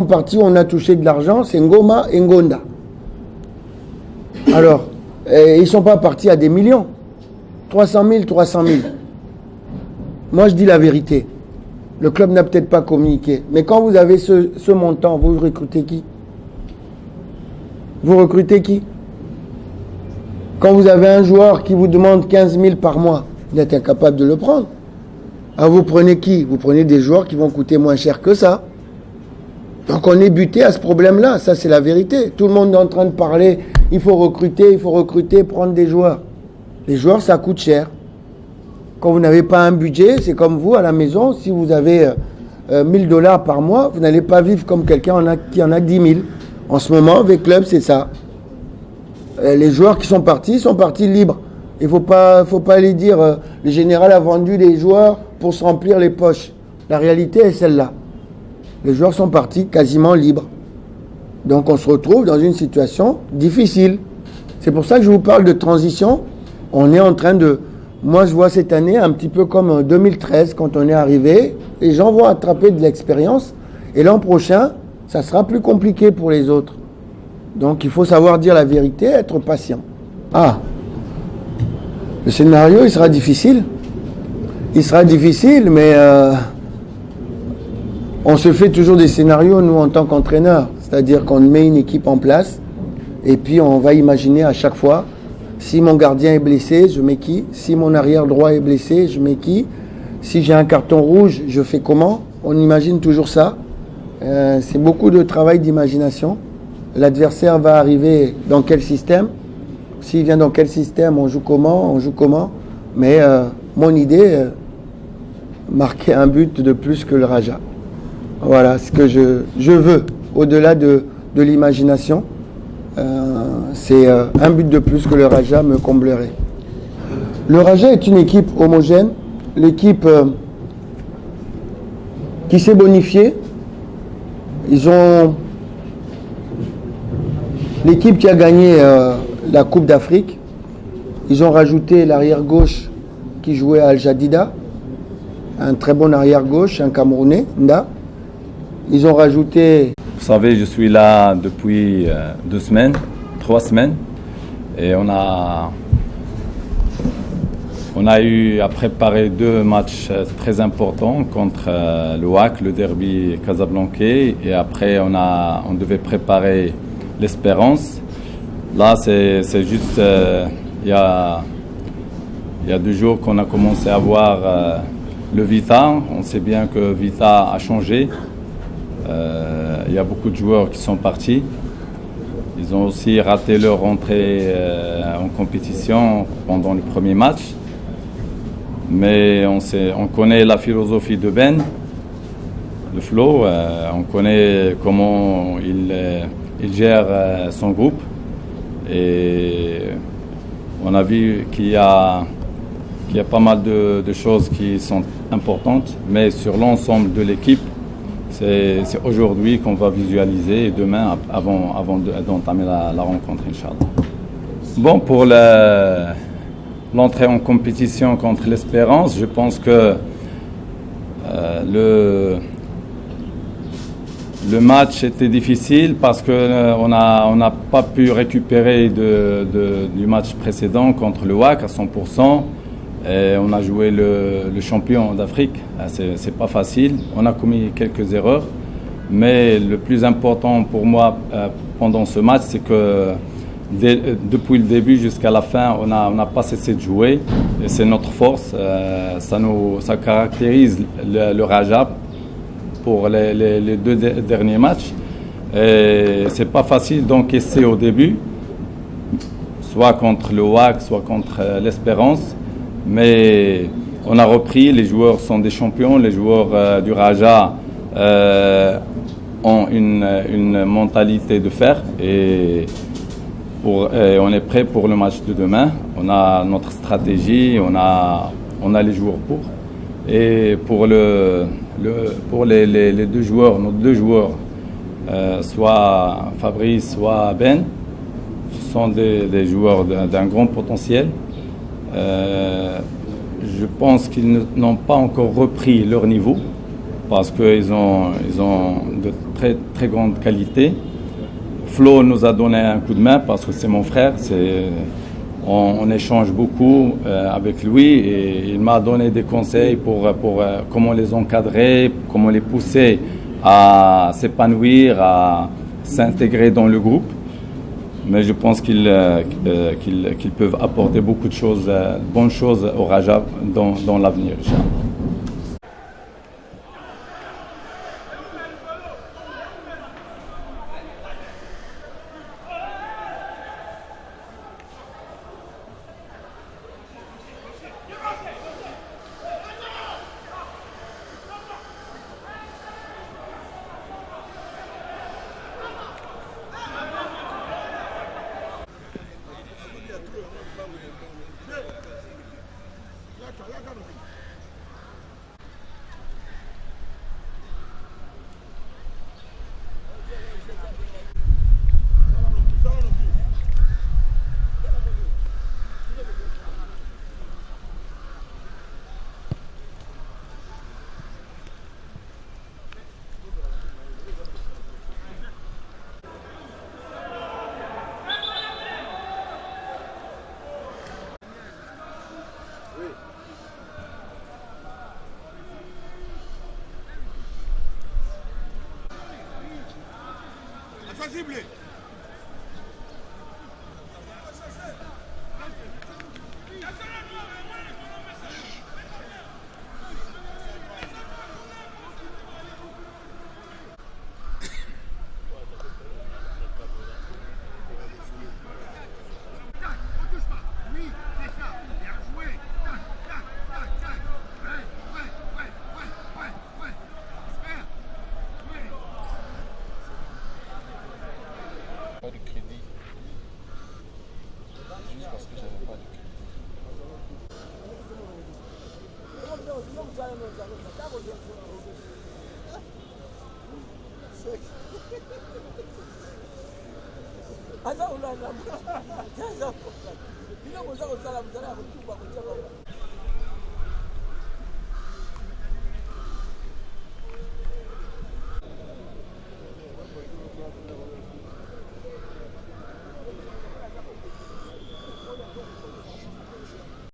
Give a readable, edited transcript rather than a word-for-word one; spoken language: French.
partie où on a touché de l'argent, c'est Ngoma et Ngonda. Alors, ils ne sont pas partis à des millions. 300 000, 300 000. Moi, je dis la vérité. Le club n'a peut-être pas communiqué. Mais quand vous avez ce montant, vous recrutez qui? Vous recrutez qui? Quand vous avez un joueur qui vous demande 15 000 par mois, vous êtes incapable de le prendre. Alors vous prenez qui? Vous prenez des joueurs qui vont coûter moins cher que ça. Donc on est buté à ce problème-là, ça c'est la vérité. Tout le monde est en train de parler, il faut recruter, prendre des joueurs. Les joueurs, ça coûte cher. Quand vous n'avez pas un budget, c'est comme vous à la maison, si vous avez 1000 dollars par mois, vous n'allez pas vivre comme quelqu'un qui en a 10 000. En ce moment, avec club, c'est ça. Les joueurs qui sont partis libres. Il ne faut pas aller dire le général a vendu des joueurs pour se remplir les poches. La réalité est celle-là. Les joueurs sont partis quasiment libres. Donc on se retrouve dans une situation difficile. C'est pour ça que je vous parle de transition. On est en train de... Moi je vois cette année un petit peu comme en 2013 quand on est arrivé. Les gens vont attraper de l'expérience. Et l'an prochain, ça sera plus compliqué pour les autres. Donc il faut savoir dire la vérité, être patient. Ah, le scénario il sera difficile. Il sera difficile, mais... on se fait toujours des scénarios, nous, en tant qu'entraîneurs. C'est-à-dire qu'on met une équipe en place et puis on va imaginer à chaque fois, si mon gardien est blessé, je mets qui? Si mon arrière droit est blessé, je mets qui? Si j'ai un carton rouge, je fais comment? On imagine toujours ça. C'est beaucoup de travail d'imagination. L'adversaire va arriver dans quel système? S'il vient dans quel système, on joue comment? Mais mon idée, marquer un but de plus que le Raja. Voilà ce que je veux, au-delà de l'imagination. C'est un but de plus que le Raja me comblerait. Le Raja est une équipe homogène, l'équipe qui s'est bonifiée. Ils ont l'équipe qui a gagné la Coupe d'Afrique. Ils ont rajouté l'arrière gauche qui jouait à Al Jadida, un très bon arrière gauche, un Camerounais, Nda. Ils ont rajouté... Vous savez, je suis là depuis 3 semaines. Et on a eu à préparer 2 matchs très importants contre le WAC, le derby casablancais. Et après, on devait préparer l'Espérance. Là, c'est juste... il y a 2 jours qu'on a commencé à voir le Vita. On sait bien que Vita a changé. Il y a beaucoup de joueurs qui sont partis. Ils ont aussi raté leur entrée en compétition pendant le premier match. Mais on connaît la philosophie de Ben, de Flo. On connaît comment il gère son groupe. Et on a vu qu'il y a pas mal de choses qui sont importantes. Mais sur l'ensemble de l'équipe, c'est aujourd'hui qu'on va visualiser et demain avant d'entamer la rencontre, Inch'Allah. Bon, pour l'entrée en compétition contre l'Espérance, je pense que le match était difficile parce qu'on n'a pas pu récupérer du match précédent contre le WAC à 100%. Et on a joué le champion d'Afrique, c'est pas facile, on a commis quelques erreurs, mais le plus important pour moi pendant ce match, c'est que depuis le début jusqu'à la fin, on n'a pas cessé de jouer, et c'est notre force, ça caractérise le Raja pour les 2 derniers matchs, et c'est pas facile d'encaisser au début, soit contre le WAC, soit contre l'Espérance. Mais on a repris, les joueurs sont des champions, les joueurs du Raja ont une mentalité de fer et on est prêt pour le match de demain. On a notre stratégie, on a les joueurs pour. Et pour les 2 joueurs, nos 2 joueurs, soit Fabrice, soit Ben, ce sont des joueurs d'un grand potentiel. Je pense qu'ils n'ont pas encore repris leur niveau. parce qu'ils ont de très, très grandes qualités. Flo nous a donné un coup de main parce que c'est mon frère. On échange beaucoup avec lui et il m'a donné des conseils pour comment les encadrer, comment les pousser à s'épanouir, à s'intégrer dans le groupe. Mais je pense qu'ils peuvent apporter beaucoup de choses, de bonnes choses au Raja dans l'avenir. Sensible. Pas de crédit. Juste parce que j'avais pas de crédit. Aza ulala. Jaza. Bila mwanzo kusala mzala kutuba kuchapa.